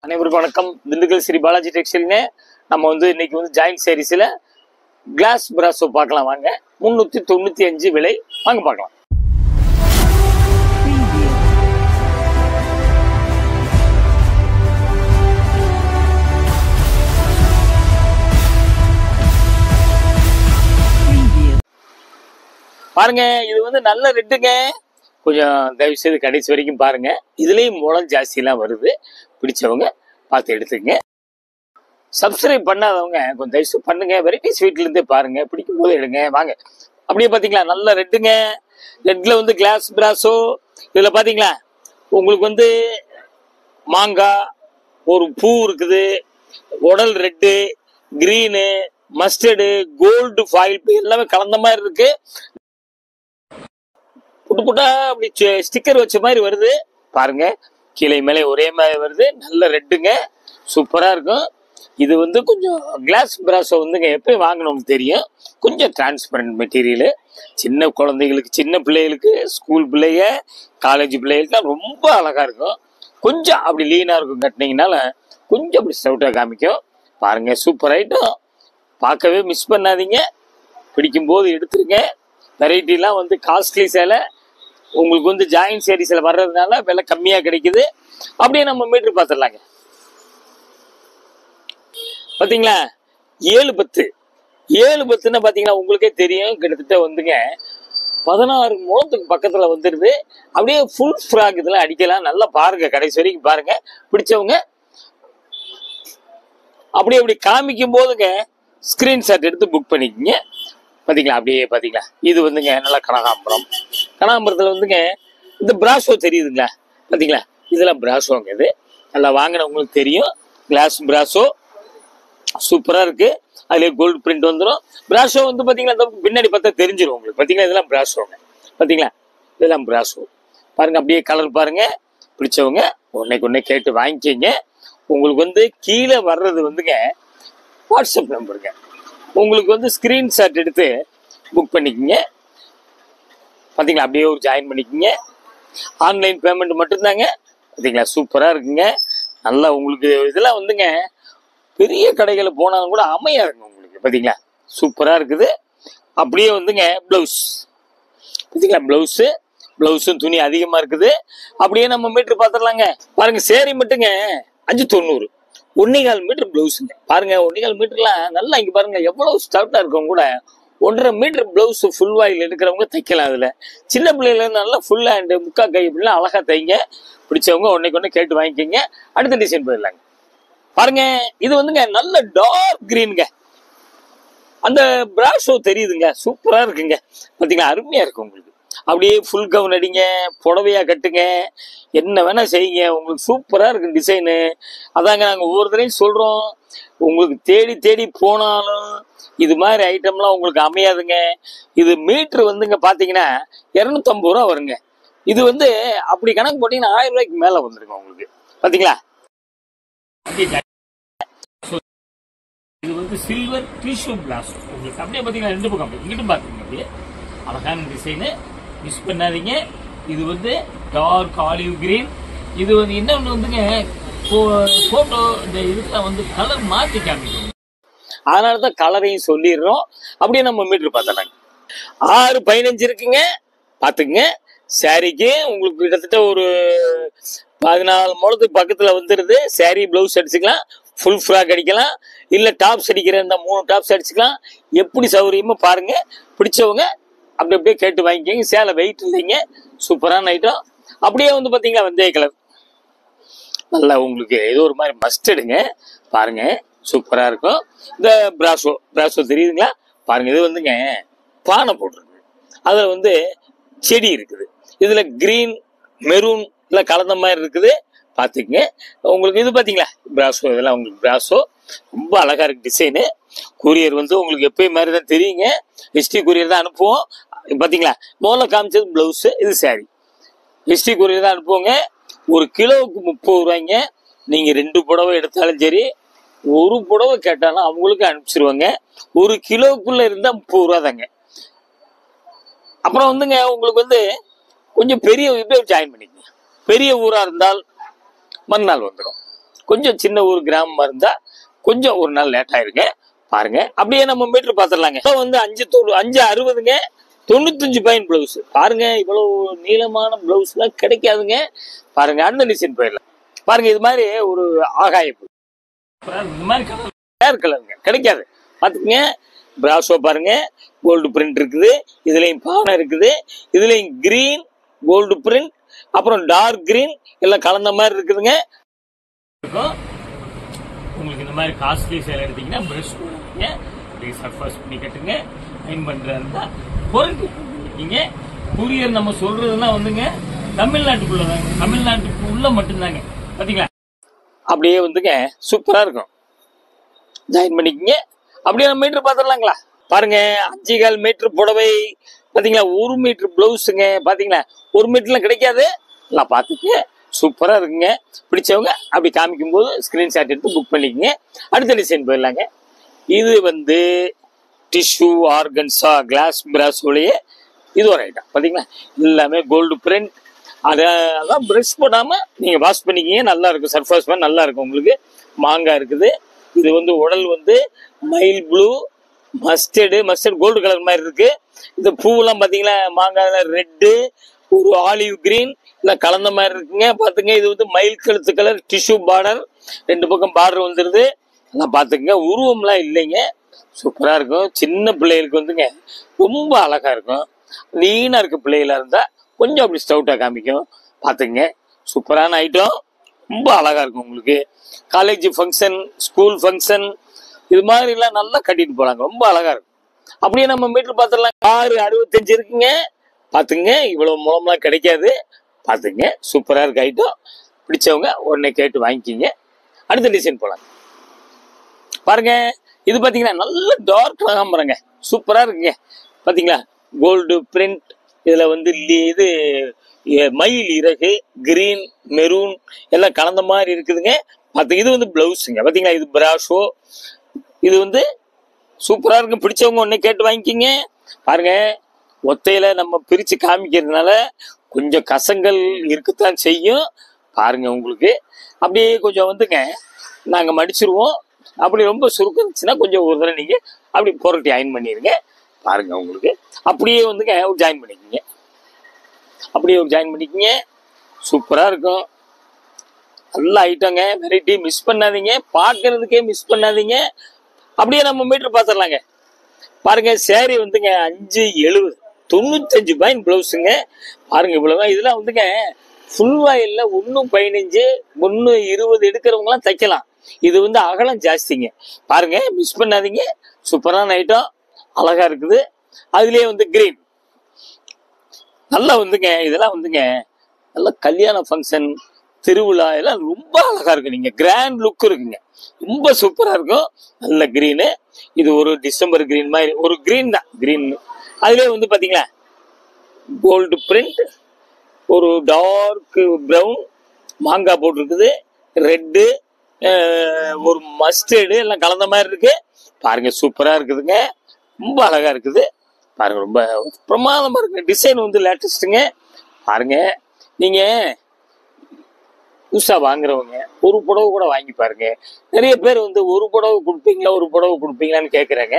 அனைவருக்கும் வணக்கம். திண்டுக்கல் ஸ்ரீ பாலாஜி டெக்ஸ்டைல்ங்க. நம்ம வந்து இன்னைக்கு வந்து ஜாயிண்ட் சாரீஸ்ல கிளாஸ் பிராசோ பார்க்கலாம் வாங்க. 395 விலை. வாங்க பார்க்கலாம். பாருங்க, இது வந்து நல்ல ரெட்டுங்க. கொஞ்சம் தயவு செய்து கடைசி வரைக்கும் பாருங்க. இதுலயும் முளம் ஜாஸ்தி எல்லாம் வருது. பிடிச்சவங்க பார்த்து எடுத்துங்க. சப்ஸ்கிரைப் பண்ணாதவங்க கொஞ்சம் தயவு செய்து பண்ணுங்க. வெரைட்டிஸ் வீட்ல இருந்தே பாருங்க. பிடிக்கும் போது எடுங்க. வாங்க. அப்படியே பாத்தீங்களா, நல்ல ரெட்டுங்க. ரெட்ல வந்து கிளாஸ் பிராசோ. இதுல பாத்தீங்களா உங்களுக்கு வந்து மாங்காய், ஒரு பூ இருக்குது, உடல் red, green, mustard, gold foil எல்லாமே கலந்த மாதிரி இருக்கு. புட்டு புட்டா அப்படி ஸ்டிக்கர் வச்ச மாதிரி வருது பாருங்க. கீழே மேலே ஒரே மாதிரி வருது. நல்ல ரெட்டுங்க, சூப்பரா இருக்கும். இது வந்து கொஞ்சம் கிளாஸ் பிராசோ வந்துங்க எப்பயும் வாங்கணும்னு தெரியும். கொஞ்சம் டிரான்ஸ்பரண்ட் மெட்டீரியல். சின்ன குழந்தைகளுக்கு, சின்ன பிள்ளைகளுக்கு, ஸ்கூல் பிள்ளைங்க, காலேஜ் பிள்ளைகளுக்கு ரொம்ப அழகா இருக்கும். கொஞ்சம் அப்படி லீனா இருக்கும், கட்டினீங்கனால கொஞ்சம் அப்படி ஸ்டவுட்டா காமிக்கும் பாருங்க. சூப்பர் ஐட்டம், பார்க்கவே மிஸ் பண்ணாதீங்க. பிடிக்கும் போது எடுத்துருங்க. வெரைட்டிலாம் வந்து காஸ்ட்லி சேலை உங்களுக்கு வந்து ஜாயிண்ட் சாரீஸ்ல வர்றதுனால விலை கம்மியா கிடைக்குது. அப்படியே நம்ம மீட்டர் பார்த்துடலாங்க. பாத்தீங்களா 710 710 பாத்தீங்கன்னா உங்களுக்கே தெரியும். கிட்டத்தட்ட வந்துங்க 16 முழத்துக்கு பக்கத்துல வந்துருது. அப்படியே ஃபுல் ஃப்ராக் இதெல்லாம் அடிக்கலாம். நல்லா பாருங்க, கடைசி வரைக்கும் பாருங்க. பிடிச்சவங்க அப்படியே அப்படி காமிக்கும் போதுங்க ஸ்கிரீன்ஷாட் எடுத்து புக் பண்ணிக்கங்க. பாத்தீங்களா, அப்படியே பாத்தீங்களா, இது வந்துங்க நல்லா கனகாம்பரம். கனகாம்பரத்துல வந்துங்க இந்த பிராசோ தெரியுதுங்களா, பாத்தீங்களா, இதெல்லாம் பிராசோங்க. இது நல்லா வாங்கின உங்களுக்கு தெரியும். கிளாஸ் பிராசோ சூப்பரா இருக்கு. அதுல கோல்டு பிரிண்ட் வந்துடும். பிராசோ வந்து பாத்தீங்களா பின்னாடி பார்த்தா தெரிஞ்சிடும் உங்களுக்கு. பாத்தீங்களா, இதெல்லாம் பிராசோங்க. பாத்தீங்களா, இதெல்லாம் பிராசோ பாருங்க. அப்படியே கலர் பாருங்க. பிடிச்சவங்க ஒன்னைக்கு கேட்டு வாங்கிக்கிங்க. உங்களுக்கு வந்து கீழே வர்றது வந்துங்க வாட்ஸ்அப் நம்பருங்க. உங்களுக்கு வந்து ஸ்கிரீன்ஷாட் எடுத்து புக் பண்ணிக்கோங்க. பார்த்தீங்களா, அப்படியே ஒரு ஜாயின் பண்ணிக்கோங்க. ஆன்லைன் பேமெண்ட் மட்டும்தாங்க. பார்த்தீங்களா, சூப்பராக இருக்குங்க. நல்லா உங்களுக்கு இதெல்லாம் வந்துங்க பெரிய கடைகளில் போனாலும் கூட அமையாதுங்க உங்களுக்கு. பார்த்தீங்களா, சூப்பராக இருக்குது. அப்படியே வந்துங்க ப்ளவுஸ் பார்த்தீங்களா, ப்ளவுஸும் துணி அதிகமாக இருக்குது. அப்படியே நம்ம மீட்டர் பார்த்துடலாங்க. பாருங்க, சேரீ மட்டுங்க 590, 1.25 மீட்டர் பிளவுஸுங்க. பாருங்க, 1.25 மீட்டர்லாம் நல்லா இங்க பாருங்க எவ்வளவு ஸ்டவுட்டா இருக்கும். கூட 1.5 மீட்டர் பிளவுஸ் ஃபுல் வாயில் எடுக்கிறவங்க தைக்கலாம். அதுல சின்ன பிள்ளைல நல்லா ஃபுல் ஹேண்ட், முக்கா கை இப்படிலாம் அழகா தைங்க. பிடிச்சவங்க ஒன்னைக்கு கேட்டு வாங்கிக்கோங்க. அடுத்த டிசைன் போயிடலாங்க. பாருங்க, இது வந்துங்க நல்ல டார்க் கிரீனுங்க. அந்த பிராஷோ தெரியுதுங்க, சூப்பரா இருக்குங்க. பாத்தீங்களா, அருமையா இருக்கு உங்களுக்கு. அப்படியே ஃபுல் கவுன் அடிங்க, புடவையா கட்டுங்க, என்ன வேணா செய்யுங்க. உங்களுக்கு சூப்பரா இருக்கு டிசைனு. அதாங்க நாங்க ஒவ்வொரு தடையும் சொல்றோம். உங்களுக்கு தேடி தேடி போனாலும் இது மாதிரி ஐட்டம்லாம் உங்களுக்கு அமையாதுங்க. இது மீட்டர் வந்துங்க பாத்தீங்கன்னா 250 ரூபா வருங்க. இது வந்து அப்படி கணக்கு போட்டீங்கன்னா 1000 ரூபாய்க்கு மேல வந்துருங்க உங்களுக்கு. பாத்தீங்களா, இது வந்து சில்வர் டிஷ்யூ கிளாஸ் உங்களுக்கு. அப்படியே பாத்தீங்கன்னா ரெண்டு பக்கம் அப்படி இங்கிட்டும் பாத்துங்க. அப்படியே அழகான டிசைனு, மிஸ் பண்ணாதீங்க. இது வந்து டார்க் ஆலிவ் கிரீன். இது வந்து இன்னொன்று வந்துங்க போட்டோ இந்த இதுக்கெல்லாம் வந்து கலர் மாற்றி காமிக்கும். அதனாலதான் கலரையும் சொல்லிடுறோம். அப்படியே நம்ம மீட்டர் பார்த்தலாம். 615 இருக்குங்க. பாத்துங்க, சாரிக்கு உங்களுக்கு கிட்டத்தட்ட ஒரு 14 முழத்துக்கு பக்கத்துல வந்துருது. சாரி பிளவுஸ் அடிச்சுக்கலாம், ஃபுல் ஃப்ராக் அடிக்கலாம், இல்ல டாப்ஸ் அடிக்கிற இந்த 3 டாப்ஸ் அடிச்சுக்கலாம். எப்படி சௌகரியமோ பாருங்க. பிடிச்சவங்க அப்படி அப்படியே கேட்டு வாங்கிக்கோங்க. சேலை வெயிட் இல்லைங்க, சூப்பரான ஐட்டம். அப்படியே வந்து பாத்தீங்களா வெந்தய கலர், நல்லா உங்களுக்கு ஏதோ ஒரு மாதிரி மஸ்டர்டுங்க. பாருங்க, சூப்பரா இருக்கும். இந்த பிராசோ தெரியுதுங்களா, பாருங்க. இது வந்துங்க பானை போட்டிருக்கு, அதுல வந்து செடி இருக்குது. இதுல கிரீன் மெரூன் எல்லாம் கலந்த மாதிரி இருக்குது. பாத்துக்கங்க. உங்களுக்கு இது பாத்தீங்களா பிராசோ, இதெல்லாம் உங்களுக்கு பிராசோ ரொம்ப அழகா இருக்கு டிசைனு. கூரியர் வந்து உங்களுக்கு எப்பயும் மாதிரி தான் தெரியுங்க. ஹிஸ்டி கூரியர் தான் அனுப்புவோம். பாத்தீங்களா, முதல்ல காமிச்சது பிளவுஸ், இது சாரி. ஹிஸ்டி கூரியர் தான் அனுப்புவோங்க. ஒரு கிலோவுக்கு 30 ரூபாய்ங்க. நீங்க 2 புடவை எடுத்தாலும் சரி, ஒரு புடவை கேட்டாலும் அவங்களுக்கு அனுப்பிச்சிருவாங்க. ஒரு கிலோவுக்குள்ள இருந்தா 30 ரூபா தாங்க. அப்புறம் வந்துங்க உங்களுக்கு வந்து கொஞ்சம் பெரிய ஜாயின் பண்ணிக்கங்க. பெரிய ஊரா இருந்தால் மறுநாள் வந்துடும். கொஞ்சம் சின்ன ஒரு கிராமமா இருந்தா கொஞ்சம் ஒரு நாள் லேட் ஆயிருங்க. பாருங்க அப்படியே நம்ம மீட்டர் பாத்திரலாங்க. இப்போ வந்து 5.60ங்க 95 பாயிண்ட் பிளவுஸ். பாருங்க இவ்வளவு நீளமான பிளவுஸ் எல்லாம் கிடைக்காதுங்க. பாருங்க அடுத்த டிசைன் போயிடலாம். பாருங்க இது மாதிரி ஒரு ஆகாய இந்த மாதிரி கலருங்க கிடைக்காது. பாத்துக்கங்க பிராசோ பாருங்க கோல்டு பிரிண்ட் இருக்குது, இதுலயும் பானை இருக்குது, இதுலயும் கிரீன் கோல்டு பிரிண்ட் அப்புறம் டார்க் கிரீன் எல்லாம் கலந்த மாதிரி இருக்குதுங்க. உங்களுக்கு இந்த மாதிரி காஸ்ட்லி சேல் எடுத்தீங்கன்னா பிரஷ் போடுவீங்க, அப்படியே சர்ஃபாஸ் பண்ணி கட்டுங்க. அயன் பண்றதா இருந்தா பொருட்கள் கூரியர் நம்ம சொல்றதுன்னா வந்துங்க தமிழ்நாட்டுக்குள்ளதாங்க, தமிழ்நாட்டுக்குள்ள மட்டும்தாங்க. பாத்தீங்களா அப்படியே வந்துங்க சூப்பரா இருக்கும். ஜாயின் பண்ணிக்கங்க. அப்படியே நம்ம மீட்டர் பாத்துடலாங்களா. பாருங்க 5.25 மீட்டர் புடவை பாத்தீங்களா, 1 மீட்டர் பிளவுஸுங்க. பாத்தீங்களா 1 மீட்டர்லாம் கிடைக்காது. எல்லாம் பாத்துக்க சூப்பரா இருக்குங்க. பிடிச்சவங்க அப்படி காமிக்கும் போது ஸ்கிரீன்ஷாட் எடுத்து புக் பண்ணிக்கங்க. அடுத்த டிசைன் போயிடலாங்க. இது வந்து டிஷ்யூ ஆர்கன்ஸா கிளாஸ் பிராஸோலயே இது ஒரு ஐட்டம். பாத்தீங்களா எல்லாமே கோல்டு பிரிண்ட். அதான் பிரஷ் போடாம நீங்க வாஷ் பண்ணிக்கிங்க, நல்லா இருக்கும். சர்ஃபேஸ் மாதிரி நல்லா இருக்கும். உங்களுக்கு மாங்காய் இருக்குது. இது வந்து உடல் வந்து மயில் ப்ளூ மஸ்டர்ட் கோல்டு கலர் மாதிரி இருக்கு. இந்த பூவெல்லாம் பாத்தீங்களா மாங்காய்ல ரெட்டு ஒரு ஆலிவ் கிரீன் எல்லாம் கலந்த மாதிரி இருக்குங்க. பாத்துங்க இது வந்து மயில் கழுத்து கலர் டிஷ்யூ பார்டர், 2 பக்கம் பார்டர் வந்துருது. எல்லாம் பாத்துக்கங்க. உருவம்லாம் இல்லைங்க, சூப்பரா இருக்கும். சின்ன பிள்ளைகளுக்கு வந்துங்க ரொம்ப அழகா இருக்கும். லீனா இருக்க பிள்ளைகளா இருந்தா கொஞ்சம் அப்படி ஸ்டவுட்டா காமிக்கும். பாத்துங்க சூப்பரான ஐட்டம், ரொம்ப அழகா இருக்கும். உங்களுக்கு காலேஜ் ஃபங்க்ஷன் ஸ்கூல் ஃபங்க்ஷன் இது மாதிரி எல்லாம் நல்லா கட்டிட்டு போறாங்க, ரொம்ப அழகா இருக்கும். அப்படியே நம்ம மீட்டர் பாத்திரலாம். 6.65 இருக்குங்க. பாத்துங்க இவ்வளவு மூலம்லாம் கிடைக்காது. பாத்துங்க சூப்பரா இருக்கு ஐட்டம். பிடிச்சவங்க உடனே கேட்டு வாங்கிக்கிங்க. அடுத்த டிசைன் போலாம். பாருங்க இது பாத்தீங்கன்னா நல்ல டார்க் கனகாம்பரங்க, சூப்பரா இருக்குங்க. பாத்தீங்களா கோல்டு பிரிண்ட். இதுல வந்து இது மயில் இறகு கிரீன் மெரூன் எல்லாம் கலந்த மாதிரி இருக்குதுங்க. இது வந்து பிளவுஸுங்க. பாத்தீங்களா இது பிராஷோ. இது வந்து சூப்பரா இருக்கு. பிடிச்சவங்க ஒன்னே கேட்டு வாங்கிக்கிங்க. பாருங்க ஒத்தையில நம்ம பிரிச்சு காமிக்கிறதுனால கொஞ்சம் கசங்கள் இருக்குத்தான் செய்யும். பாருங்க உங்களுக்கு அப்படியே கொஞ்சம் வந்துங்க நாங்க மடிச்சிருவோம். அப்படி ரொம்ப சுருக்கம் இருந்துச்சுன்னா கொஞ்சம் ஒரு தடவை நீங்க அப்படி புரட்டி அயன் பண்ணிருங்க. பாருங்க உங்களுக்கு அப்படியே வந்துங்க ஜாயின் பண்ணிக்கிங்க. அப்படியே ஜாயின் பண்ணிக்கிங்க. சூப்பரா இருக்கும். நல்ல ஐட்டங்க, வெரைட்டி. மிஸ் பண்ணாதீங்க, பாக்குறதுக்கே மிஸ் பண்ணாதீங்க. அப்படியே நம்ம மீட்டர் பாத்திரலாங்க. பாருங்க சேரீ வந்துங்க 5.70 95 பாயிண்ட் பிளவுஸுங்க. பாருங்க இவ்வளவுதான். இதெல்லாம் வந்துங்க ஃபுல் வாயில்ல 1.15 1.20 எடுக்கிறவங்க எல்லாம் தைக்கலாம். இது வந்து அகலம் ஜாஸ்திங்க. பாருங்க மிஸ் பண்ணாதீங்க. சூப்பரான ஐட்டம், அழகா இருக்குது. அதுலயே வந்து கிரீன் நல்லா வந்துங்க. இதெல்லாம் வந்துங்க நல்ல கல்யாண ஃபங்க்ஷன் திருவிழா எல்லாம் ரொம்ப அழகா இருக்கு. நீங்க கிராண்ட் லுக் இருக்குங்க, ரொம்ப சூப்பரா இருக்கும். நல்ல கிரீனு. இது ஒரு டிசம்பர் கிரீன் மாதிரி ஒரு கிரீன் தான். கிரீன் அதுலயே வந்து பாத்தீங்களா கோல்டு பிரிண்ட், ஒரு டார்க் பிரவுன் மாங்காய் போட்டிருக்குது, ரெட்டு ஒரு மஸ்டர்டு எல்லாம் கலந்த மாதிரி இருக்கு. பாருங்க சூப்பரா இருக்குதுங்க, ரொம்ப அழகா இருக்குது. பாருங்க ரொம்ப பிரமாதமா இருக்கு. டிசைன் வந்து லேட்டஸ்ட்டுங்க. பாருங்க நீங்க புதுசா வாங்குறவங்க ஒரு புடவை கூட வாங்கி பாருங்க. நிறைய பேர் வந்து ஒரு புடவை கொடுப்பீங்களா ஒரு புடவை கொடுப்பீங்களான்னு கேட்குறாங்க.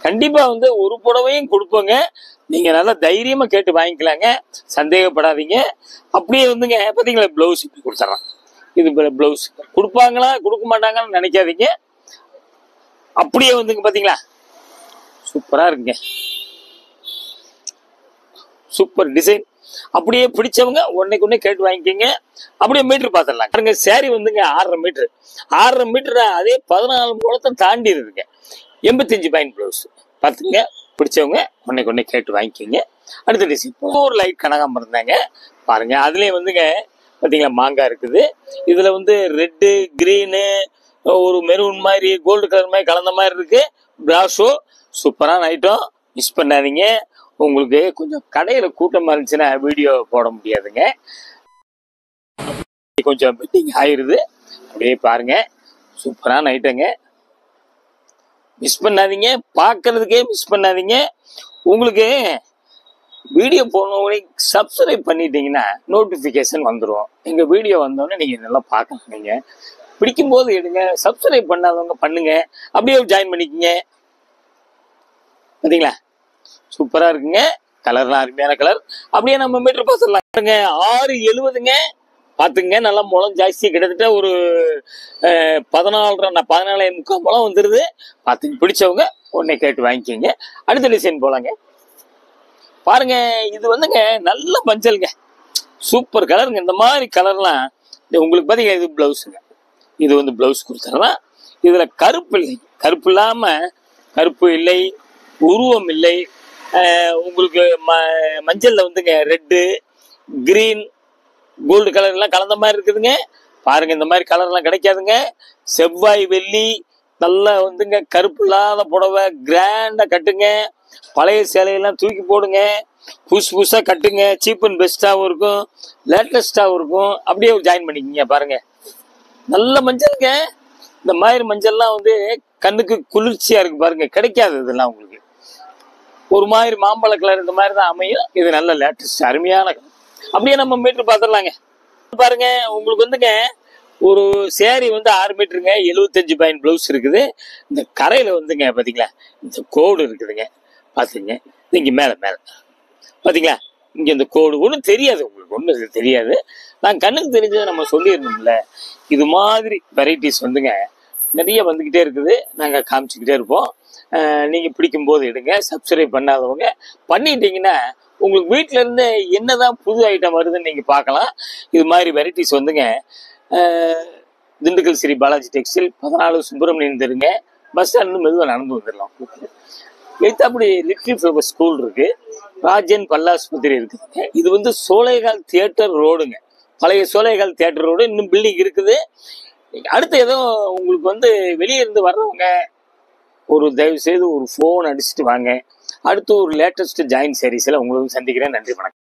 கண்டிப்பா வந்து ஒரு புடவையும் கொடுப்போங்க. நீங்க நல்லா தைரியமா கேட்டு வாங்கிக்கலாங்க, சந்தேகப்படாதீங்க. அப்படியே வந்துங்க பாத்தீங்களா பிளவுஸ் இப்படி கொடுத்துட்றான். இது பிளவுஸ் கொடுப்பாங்களா கொடுக்க மாட்டாங்கன்னு நினைக்காதீங்க. அப்படியே வந்துங்க பாத்தீங்களா சூப்பரா இருக்குங்க, சூப்பர் டிசைன். அப்படியே பிடிச்சவங்க ஒன்னைக்கு ஒன்னே கேட்டு வாங்கிக்கோங்க. அப்படியே மீட்டர் பாத்திரலாம். பாருங்க சேரீ வந்துங்க 6.5 மீட்டர் அதே 14 மூலத்தை தாண்டி இருக்குங்க. 85 பாயிண்ட் பிளவுஸ். பாத்துங்க பிடிச்சவங்க ஒன்னைக்கு ஒன்னே கேட்டு வாங்கிக்கோங்க. அடுத்த டிசைன் ஒரு லைட் கனகாம்பரம் தாங்க. பாருங்க அதுலயே வந்துங்க பாத்தீங்களா மாங்காய் இருக்குது. இதுல வந்து ரெட்டு கிரீனு ஒரு மெரூன் மாதிரி கோல்டு கலர் மாதிரி கலந்த மாதிரி இருக்கு. பிராஷோ சூப்பரான ஐட்டம், மிஸ் பண்ணாதீங்க. உங்களுக்கு கொஞ்சம் கடையில கூட்டமா இருந்துச்சுன்னா வீடியோ போட முடியாதுங்க, கொஞ்சம் மீட்டிங் ஆயிருது. அப்படியே பாருங்க சூப்பரான ஐட்டங்க, மிஸ் பண்ணாதீங்க. பாக்குறதுக்கே மிஸ் பண்ணாதீங்க. உங்களுக்கு வீடியோ போனோடனே சப்ஸ்கிரைப் பண்ணிட்டீங்கன்னா நோட்டிபிகேஷன் வந்துடும். எங்க வீடியோ வந்தோடனே நீங்க நல்லா பார்க்கலாம். நீங்க பிடிக்கும் போது எடுங்க. சப்ஸ்கிரைப் பண்ணாதவங்க பண்ணுங்க, அப்படியே ஜாயின் பண்ணிக்கங்க. பாத்தீங்களா, சூப்பரா இருக்குங்க. கலர்லாம் அருமையான கலர். அப்படியே நம்ம மீட்டர் பார்த்துடலாம். 670ங்க. பாத்துங்க, நல்லா முளம் ஜாஸ்தி, கிட்டத்தட்ட ஒரு 14.5 முளம் வந்துருது. பாத்துங்க, பிடிச்சவங்க உடனே கேட்டு வாங்கிக்கோங்க. அடுத்த டிசைன் போலாங்க. பாருங்க, இது வந்துங்க நல்ல மஞ்சள்ங்க, சூப்பர் கலருங்க. இந்த மாதிரி கலர்லாம் உங்களுக்கு பாத்தீங்கன்னா இது பிளவுஸுங்க. இது வந்து பிளவுஸ் கொடுத்துறதான். இதுல கருப்பு இல்லை, கருப்பு இல்லாம கருப்பு இல்லை, உருவம் இல்லை. உங்களுக்கு மஞ்சள்ல வந்துங்க ரெட்டு, கிரீன், கோல்டு கலர் எல்லாம் கலந்த மாதிரி இருக்குதுங்க. பாருங்க, இந்த மாதிரி கலர் எல்லாம் கிடைக்காதுங்க. செவ்வாய் வெள்ளி நல்லா வந்துங்க, கருப்பு இல்லாத புடவை கிராண்டா கட்டுங்க. பழைய சேலையெல்லாம் தூக்கி போடுங்க, புதுசு புதுசா கட்டுங்க. சீப் அண்ட் பெஸ்டாவும் இருக்கும், லேட்டஸ்டாவும் இருக்கும். அப்படியே ஜாயின் பண்ணிக்கங்க. பாருங்க, நல்ல மஞ்சள்ங்க. இந்த மாதிரி மஞ்சள்லாம் வந்து கண்ணுக்கு குளிர்ச்சியா இருக்கு. பாருங்க, கிடைக்காது இதெல்லாம் உங்களுக்கு. ஒரு மாதிரி மாம்பழ கலர் இந்த மாதிரி தான் அமையும். இது நல்ல லேட்டஸ்ட் அருமையான கலர். அப்படியே நம்ம மீட்டர் பார்த்துடலாங்க. பாருங்க, உங்களுக்கு வந்துங்க ஒரு சேரீ வந்து 6 மீட்டருங்க, 75 பாயிண்ட் பிளவுஸ் இருக்குது. இந்த கரையில வந்துங்க பாத்தீங்களா, இந்த கோடு இருக்குதுங்க. பாத்துங்க, இங்க மேல மேல பாத்தீங்களா, இங்க இந்த கோடு ஒன்றும் தெரியாது உங்களுக்கு, ஒன்றும் தெரியாது. நான் கண்ணுக்கு தெரிஞ்சதை நம்ம சொல்லிடணும்ல. இது மாதிரி வெரைட்டிஸ் வந்துங்க நிறைய வந்துகிட்டே இருக்குது. நாங்க காமிச்சுக்கிட்டே இருப்போம். நீங்க பிடிக்கும் போது எடுங்க. சப்ஸ்கிரைப் பண்ணாதவங்க பண்ணிட்டீங்கன்னா உங்களுக்கு வீட்டுல இருந்து என்னதான் புது ஐட்டம் வருதுன்னு நீங்க பார்க்கலாம். இது மாதிரி வெரைட்டிஸ் வந்துங்க திண்டுக்கல் ஸ்ரீ பாலாஜி டெக்ஸ்டைல் 14 சுப்பிரமணியன் தெருங்க. பஸ் ஸ்டாண்ட் மெதுவாக நடந்து வந்துடலாம். அப்படி லிட்டில் ஃப்ளவர் ஸ்கூல் இருக்கு, ராஜன் பல்லாஸ்பத்திரி இருக்குதுங்க. இது வந்து சோலைகால் தியேட்டர் ரோடுங்க, பழைய சோலைகால் தியேட்டர் ரோடு. இன்னும் பில்டிங் இருக்குது. அடுத்து ஏதோ உங்களுக்கு வந்து வெளியே இருந்து வர்றவங்க ஒரு தயவு செய்து ஒரு ஃபோன் அடிச்சுட்டு வாங்க. அடுத்து ஒரு லேட்டஸ்ட் ஜாயின் சீரிஸ்ல உங்களுக்கு சந்திக்கிறேன். நன்றி, வணக்கம்.